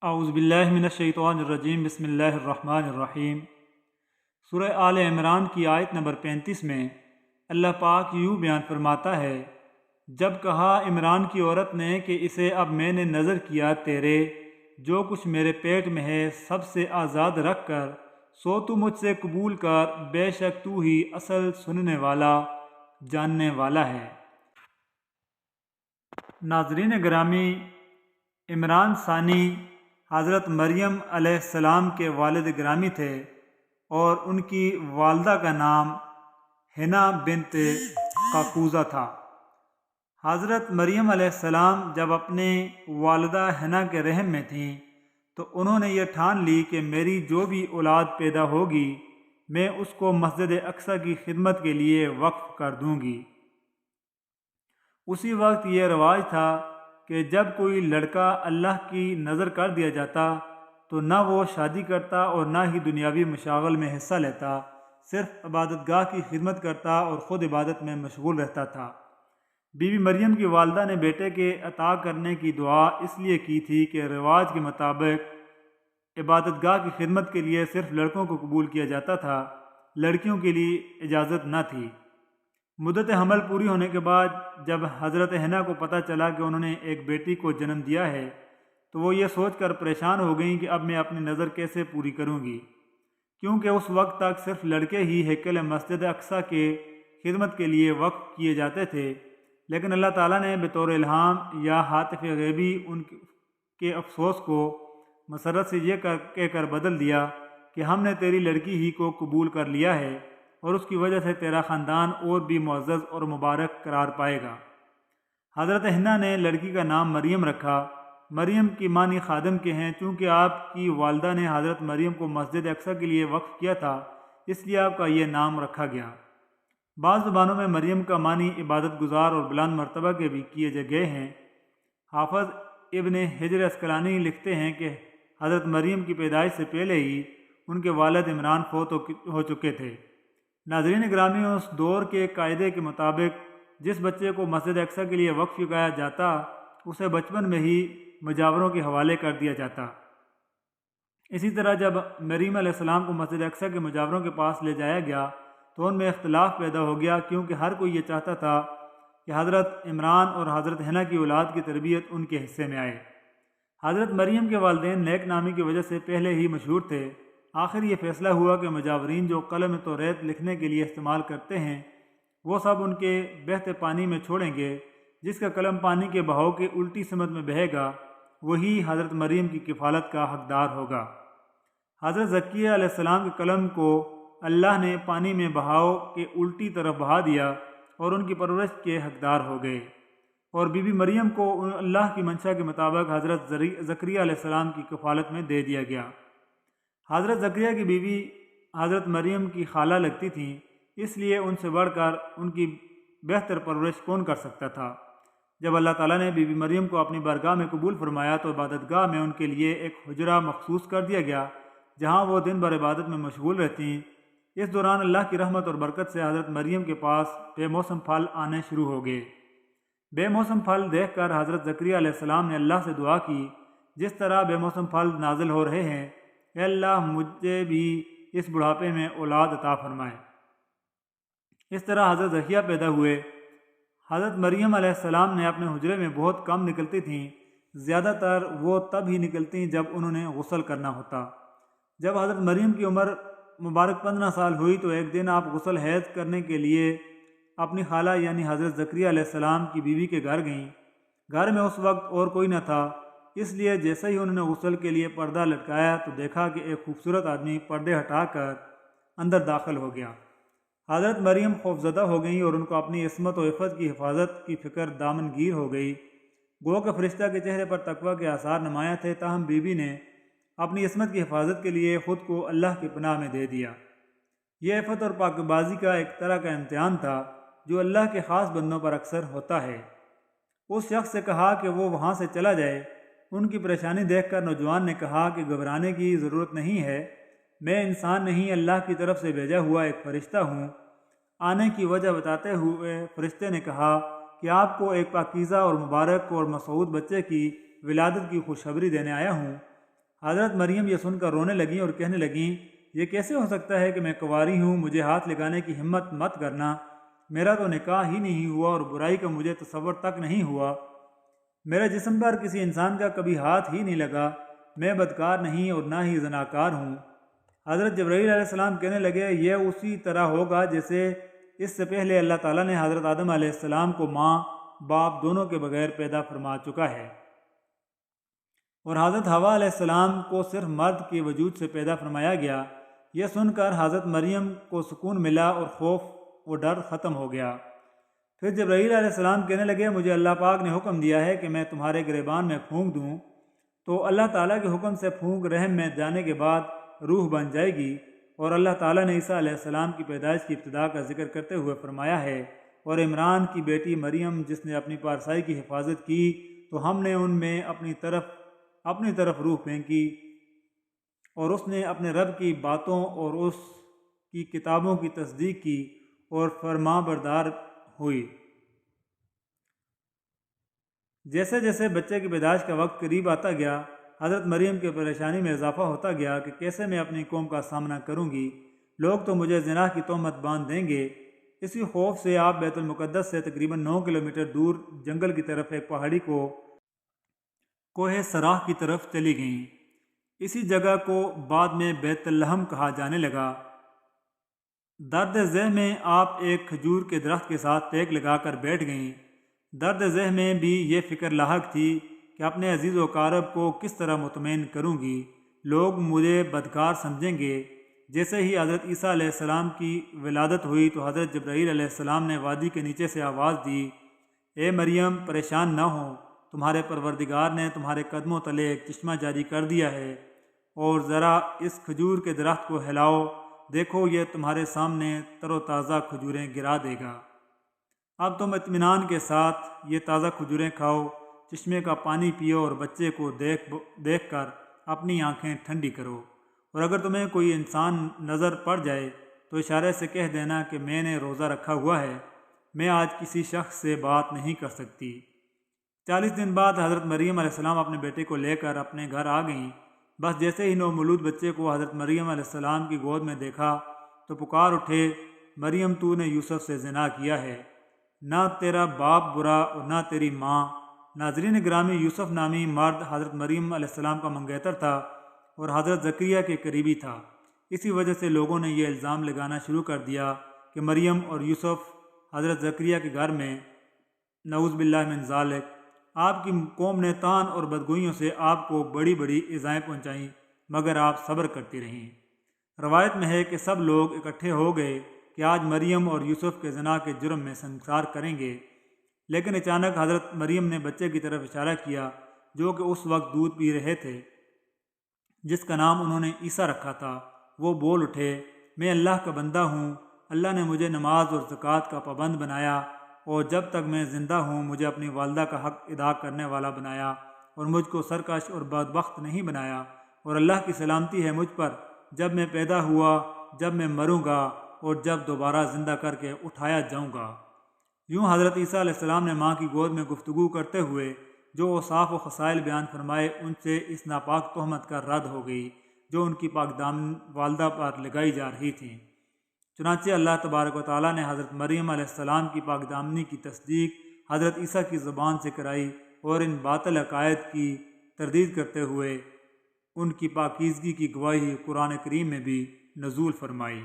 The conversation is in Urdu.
اعوذ باللہ من الشیطان الرجیم بسم اللہ الرحمن الرحیم۔ سورہ آل عمران کی آیت نمبر 35 میں اللہ پاک یوں بیان فرماتا ہے، جب کہا عمران کی عورت نے کہ اسے اب میں نے نظر کیا تیرے جو کچھ میرے پیٹ میں ہے سب سے آزاد رکھ کر، سو تو مجھ سے قبول کر، بے شک تو ہی اصل سننے والا جاننے والا ہے۔ ناظرین گرامی، عمران ثانی حضرت مریم علیہ السلام کے والد گرامی تھے اور ان کی والدہ کا نام حنا بنت قافوزہ تھا۔ حضرت مریم علیہ السلام جب اپنے والدہ حنا کے رحم میں تھیں تو انہوں نے یہ ٹھان لی کہ میری جو بھی اولاد پیدا ہوگی میں اس کو مسجد اقصی کی خدمت کے لیے وقف کر دوں گی۔ اسی وقت یہ رواج تھا کہ جب کوئی لڑکا اللہ کی نظر کر دیا جاتا تو نہ وہ شادی کرتا اور نہ ہی دنیاوی مشاغل میں حصہ لیتا، صرف عبادت گاہ کی خدمت کرتا اور خود عبادت میں مشغول رہتا تھا۔ بی بی مریم کی والدہ نے بیٹے کے عطا کرنے کی دعا اس لیے کی تھی کہ رواج کے مطابق عبادت گاہ کی خدمت کے لیے صرف لڑکوں کو قبول کیا جاتا تھا، لڑکیوں کے لیے اجازت نہ تھی۔ مدت حمل پوری ہونے کے بعد جب حضرت حنا کو پتہ چلا کہ انہوں نے ایک بیٹی کو جنم دیا ہے تو وہ یہ سوچ کر پریشان ہو گئیں کہ اب میں اپنی نظر کیسے پوری کروں گی، کیونکہ اس وقت تک صرف لڑکے ہی ہیکل مسجد اقصی کے خدمت کے لیے وقف کیے جاتے تھے، لیکن اللہ تعالیٰ نے بطور الہام یا ہاتف غیبی ان کے افسوس کو مسرت سے یہ کہہ کر بدل دیا کہ ہم نے تیری لڑکی ہی کو قبول کر لیا ہے اور اس کی وجہ سے تیرا خاندان اور بھی معزز اور مبارک قرار پائے گا۔ حضرت حنا نے لڑکی کا نام مریم رکھا۔ مریم کی معنی خادم کے ہیں، چونکہ آپ کی والدہ نے حضرت مریم کو مسجد اقصی کے لیے وقف کیا تھا اس لیے آپ کا یہ نام رکھا گیا۔ بعض زبانوں میں مریم کا معنی عبادت گزار اور بلند مرتبہ کے بھی کیے گئے ہیں۔ حافظ ابن حجر عسقلانی لکھتے ہیں کہ حضرت مریم کی پیدائش سے پہلے ہی ان کے والد عمران فوت ہو چکے تھے۔ ناظرین گرامی، اس دور کے قاعدے کے مطابق جس بچے کو مسجد اقصی کے لیے وقف کیا جاتا اسے بچپن میں ہی مجاوروں کے حوالے کر دیا جاتا۔ اسی طرح جب مریم علیہ السلام کو مسجد اقصی کے مجاوروں کے پاس لے جایا گیا تو ان میں اختلاف پیدا ہو گیا، کیونکہ ہر کوئی یہ چاہتا تھا کہ حضرت عمران اور حضرت حنا کی اولاد کی تربیت ان کے حصے میں آئے۔ حضرت مریم کے والدین نیک نامی کی وجہ سے پہلے ہی مشہور تھے۔ آخر یہ فیصلہ ہوا کہ مجاورین جو قلم توریت لکھنے کے لیے استعمال کرتے ہیں وہ سب ان کے بہتے پانی میں چھوڑیں گے، جس کا قلم پانی کے بہاؤ کے الٹی سمت میں بہے گا وہی حضرت مریم کی کفالت کا حقدار ہوگا۔ حضرت زکریا علیہ السلام کے قلم کو اللہ نے پانی میں بہاؤ کے الٹی طرف بہا دیا اور ان کی پرورش کے حقدار ہو گئے، اور بی بی مریم کو اللہ کی منشا کے مطابق حضرت زکریا علیہ السلام کی کفالت میں دے دیا گیا۔ حضرت زکریا کی بیوی حضرت مریم کی خالہ لگتی تھیں، اس لیے ان سے بڑھ کر ان کی بہتر پرورش کون کر سکتا تھا۔ جب اللہ تعالیٰ نے بی بی مریم کو اپنی بارگاہ میں قبول فرمایا تو عبادت گاہ میں ان کے لیے ایک حجرہ مخصوص کر دیا گیا جہاں وہ دن بھر عبادت میں مشغول رہتیں۔ اس دوران اللہ کی رحمت اور برکت سے حضرت مریم کے پاس بے موسم پھل آنے شروع ہو گئے۔ بے موسم پھل دیکھ کر حضرت زکریا علیہ السلام نے اللہ سے دعا کی، جس طرح بے موسم پھل نازل ہو رہے ہیں، اے اللہ مجھے بھی اس بڑھاپے میں اولاد عطا فرمائے۔ اس طرح حضرت زکریا پیدا ہوئے۔ حضرت مریم علیہ السلام نے اپنے حجرے میں بہت کم نکلتی تھیں، زیادہ تر وہ تب ہی نکلتیں جب انہوں نے غسل کرنا ہوتا۔ جب حضرت مریم کی عمر مبارک 15 سال ہوئی تو ایک دن آپ غسل حیض کرنے کے لیے اپنی خالہ یعنی حضرت زکریا علیہ السلام کی بیوی کے گھر گئیں۔ گھر میں اس وقت اور کوئی نہ تھا، اس لیے جیسے ہی انہوں نے غسل کے لیے پردہ لٹکایا تو دیکھا کہ ایک خوبصورت آدمی پردے ہٹا کر اندر داخل ہو گیا۔ حضرت مریم خوفزدہ ہو گئیں اور ان کو اپنی عصمت و عفت کی حفاظت کی فکر دامن گیر ہو گئی۔ گو کہ فرشتہ کے چہرے پر تقویٰ کے آثار نمایاں تھے، تاہم بیوی نے اپنی عصمت کی حفاظت کے لیے خود کو اللہ کی پناہ میں دے دیا۔ یہ عفت اور پاک بازی کا ایک طرح کا امتحان تھا جو اللہ کے خاص بندوں پر اکثر ہوتا ہے۔ اس شخص سے کہا کہ وہ وہاں سے چلا جائے۔ ان کی پریشانی دیکھ کر نوجوان نے کہا کہ گھبرانے کی ضرورت نہیں ہے، میں انسان نہیں اللہ کی طرف سے بھیجا ہوا ایک فرشتہ ہوں۔ آنے کی وجہ بتاتے ہوئے فرشتے نے کہا کہ آپ کو ایک پاکیزہ اور مبارک اور مسعود بچے کی ولادت کی خوشخبری دینے آیا ہوں۔ حضرت مریم یہ سن کر رونے لگیں اور کہنے لگیں یہ کیسے ہو سکتا ہے کہ میں کنواری ہوں، مجھے ہاتھ لگانے کی ہمت مت کرنا، میرا تو نکاح ہی نہیں ہوا اور برائی کا مجھے تصور تک نہیں ہوا، میرے جسم پر کسی انسان کا کبھی ہاتھ ہی نہیں لگا، میں بدکار نہیں اور نہ ہی زناکار ہوں۔ حضرت جبرائیل علیہ السلام کہنے لگے یہ اسی طرح ہوگا جیسے اس سے پہلے اللہ تعالیٰ نے حضرت آدم علیہ السلام کو ماں باپ دونوں کے بغیر پیدا فرما چکا ہے، اور حضرت حوا علیہ السلام کو صرف مرد کے وجود سے پیدا فرمایا گیا۔ یہ سن کر حضرت مریم کو سکون ملا اور خوف و ڈر ختم ہو گیا۔ پھر جبرائیل علیہ السلام کہنے لگے مجھے اللہ پاک نے حکم دیا ہے کہ میں تمہارے گریبان میں پھونک دوں، تو اللہ تعالیٰ کے حکم سے پھونک رحم میں جانے کے بعد روح بن جائے گی، اور اللہ تعالیٰ نے عیسیٰ علیہ السلام کی پیدائش کی ابتدا کا ذکر کرتے ہوئے فرمایا ہے، اور عمران کی بیٹی مریم جس نے اپنی پارسائی کی حفاظت کی تو ہم نے ان میں اپنی طرف روح پھینکی، اور اس نے اپنے رب کی باتوں اور اس کی کتابوں کی تصدیق کی اور فرما بردار ہوئی۔ جیسے جیسے بچے کی پیدائش کا وقت قریب آتا گیا، حضرت مریم کی پریشانی میں اضافہ ہوتا گیا کہ کیسے میں اپنی قوم کا سامنا کروں گی، لوگ تو مجھے زنا کی تہمت باندھ دیں گے۔ اسی خوف سے آپ بیت المقدس سے تقریباً 9 کلومیٹر دور جنگل کی طرف ایک پہاڑی کو کوہ سراح کی طرف چلی گئیں۔ اسی جگہ کو بعد میں بیت اللحم کہا جانے لگا۔ درد ذہ میں آپ ایک کھجور کے درخت کے ساتھ ٹیک لگا کر بیٹھ گئیں۔ درد ذہ میں بھی یہ فکر لاحق تھی کہ اپنے عزیز و اقارب کو کس طرح مطمئن کروں گی، لوگ مجھے بدکار سمجھیں گے۔ جیسے ہی حضرت عیسیٰ علیہ السلام کی ولادت ہوئی تو حضرت جبرائیل علیہ السلام نے وادی کے نیچے سے آواز دی، اے مریم پریشان نہ ہو، تمہارے پروردگار نے تمہارے قدموں تلے ایک چشمہ جاری کر دیا ہے، اور ذرا اس کھجور کے درخت کو ہلاؤ، دیکھو یہ تمہارے سامنے تر و تازہ کھجوریں گرا دے گا۔ اب تم اطمینان کے ساتھ یہ تازہ کھجوریں کھاؤ، چشمے کا پانی پیو اور بچے کو دیکھ کر اپنی آنکھیں ٹھنڈی کرو، اور اگر تمہیں کوئی انسان نظر پڑ جائے تو اشارے سے کہہ دینا کہ میں نے روزہ رکھا ہوا ہے، میں آج کسی شخص سے بات نہیں کر سکتی۔ 40 دن بعد حضرت مریم علیہ السلام اپنے بیٹے کو لے کر اپنے گھر آ گئیں۔ بس جیسے ہی نومولود بچے کو حضرت مریم علیہ السلام کی گود میں دیکھا تو پکار اٹھے، مریم تو نے یوسف سے زنا کیا ہے، نہ تیرا باپ برا اور نہ تیری ماں۔ ناظرین گرامی، یوسف نامی مرد حضرت مریم علیہ السلام کا منگیتر تھا اور حضرت زکریا کے قریبی تھا۔ اسی وجہ سے لوگوں نے یہ الزام لگانا شروع کر دیا کہ مریم اور یوسف حضرت زکریا کے گھر میں، نعوذ باللہ من ذالک۔ آپ کی قوم نے تان اور بدگوئیوں سے آپ کو بڑی بڑی ایذائیں پہنچائیں، مگر آپ صبر کرتی رہیں۔ روایت میں ہے کہ سب لوگ اکٹھے ہو گئے کہ آج مریم اور یوسف کے زنا کے جرم میں سنگسار کریں گے، لیکن اچانک حضرت مریم نے بچے کی طرف اشارہ کیا جو کہ اس وقت دودھ پی رہے تھے، جس کا نام انہوں نے عیسیٰ رکھا تھا۔ وہ بول اٹھے، میں اللہ کا بندہ ہوں، اللہ نے مجھے نماز اور زکوٰۃ کا پابند بنایا، اور جب تک میں زندہ ہوں مجھے اپنی والدہ کا حق ادا کرنے والا بنایا، اور مجھ کو سرکش اور بدبخت نہیں بنایا، اور اللہ کی سلامتی ہے مجھ پر، جب میں پیدا ہوا، جب میں مروں گا، اور جب دوبارہ زندہ کر کے اٹھایا جاؤں گا۔ یوں حضرت عیسیٰ علیہ السلام نے ماں کی گود میں گفتگو کرتے ہوئے جو اوصاف و خصائل بیان فرمائے، ان سے اس ناپاک تہمت کا رد ہو گئی جو ان کی پاک دامن والدہ پر لگائی جا رہی تھی۔ چنانچہ اللہ تبارک و تعالیٰ نے حضرت مریم علیہ السلام کی پاک دامنی کی تصدیق حضرت عیسیٰ کی زبان سے کرائی، اور ان باطل عقائد کی تردید کرتے ہوئے ان کی پاکیزگی کی گواہی قرآن کریم میں بھی نزول فرمائی۔